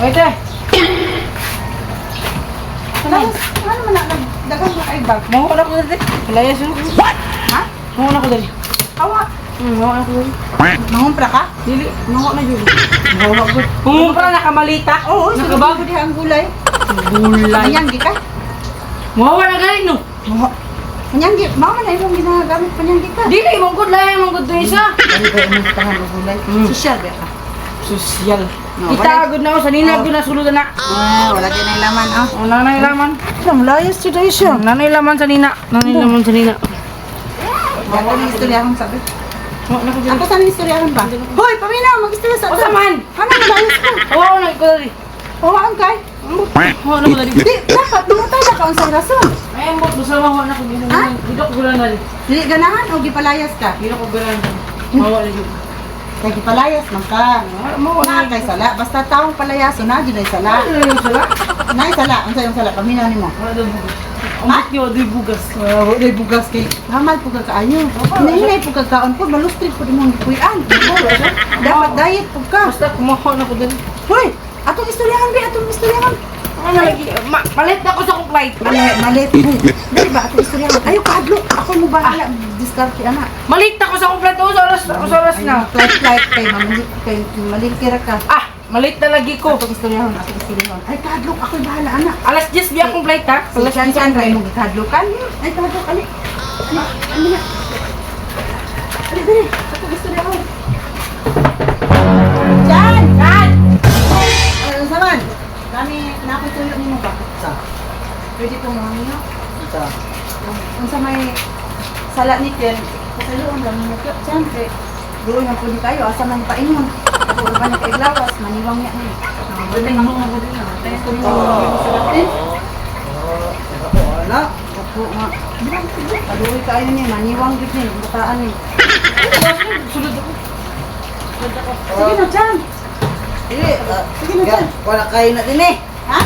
Wait eh. Ano man na dagang mo ay bag? Mahon ako dali. Palayas yun. What? Ha? Mahon ako dali. Awa. Mahon ako dali. Mangumpra ka? Dili. Mahon na yun. Mahon ako. Mahon pa nakamalita. Oo, Nakabago. di ang gulay. Gulay. Panyanggi ka? Mahon na galing no. Panyanggi, mama na yung ginagamit panyanggi ka. Dili. Mangkod lang. Mangkod doon isa. Ano ba yung tahan ng gulay? Sosyal ba ka? Sosyal. No, Itagod na ako sa ninag ko na sulod na. Wala din ay laman, ah. O nanay laman. Ang layas today siya. Nanay laman sa nina. Nanay laman sa nina. Ako ng istoryahan sabi. Mahon ako dali. Ako saan istoryahan ba? Hoy, paminaw, mag-istorya sa O saman. Ano, malayas ka? Oo, nagko dali. Huwaan kay? Mahon ako dali. Di, dapat, bumutay na ka unsang rason. Ay, ambot. Basta mahon ako. Dito ko gulan dali. Dili ganahan o gipalayas ka? Dito ko gulan dali. Mahon dali. Kay gipalayas man ka. Mahon Na kay sala, basta taong palayaso na, dyan ay sala. Ano yung sala? Na sala, unsa yung sala, paminaw nimo. Ano daw bugas? Ambot niyo, do'y bugas. Wala bugas kay hamal po kaayo. Nainay po kaon po, malustrit po dimong gipuy-an. Dapat diet po ka. Basta kumahon ako dali. Hoy, atong istoryahan bi, atong istoryahan. Ano lagi? Palit na ako sa kong flight. Malit. Dili ba atong istoryahan? Ayo kadlo, ako mo bahala discard ana. Malit na ako sa kong flight. O, sa oras na. Flight kay mamalit kay malingkira ka. Ah, malit na lagi ko. Atong istoryahan, atong istoryahan. Ay kadlo, ako bahala ana. Alas 10 biya akong flight ha. Alas chan ray mo kadlo kan. Ay kadlo kali. Ano na? Dali, atong istoryahan. Chan! Yan! Ano saman? Kami nakutuyo nimo ba? Sa. Pwede po mo niyo? Sa. Kung sa may sala ni Ken, kasaluan lang mo ko. Siyempre, doon ang pwede kayo. Asa man paingon. Ako ba na kaiglawas, maniwang niya ni. Pwede na ako ako din. Tayo ko nyo sa latin. Wala. Ako nga. Paduwi kayo niya, maniwang git niya. Bataan niya. Sulod ako. Sige na, Chan. Dili, Sige na, Chan. wala kayo na din eh. Ha?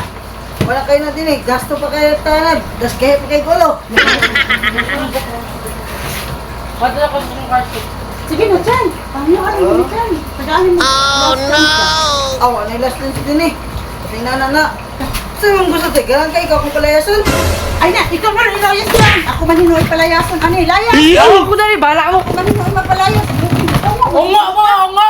Wala kayo na din eh. Gasto pa kayo tanag. Das kayo pa kayo gulo. Pwede ako sa kong carpet. Sige na, Chan. Paano ka rin, Chan? Tagaanin mo. Oh, no! Awa na last din din eh. Kasi na. So yung gusto tigaan kayo ikaw kung palayason. Ay na, ikaw man ilayas yan. Ako man hinuoy palayason. Ano, ilayas? Ako ko dali. Bahala mo. Ako man hinuoy mapalayas. Oo nga.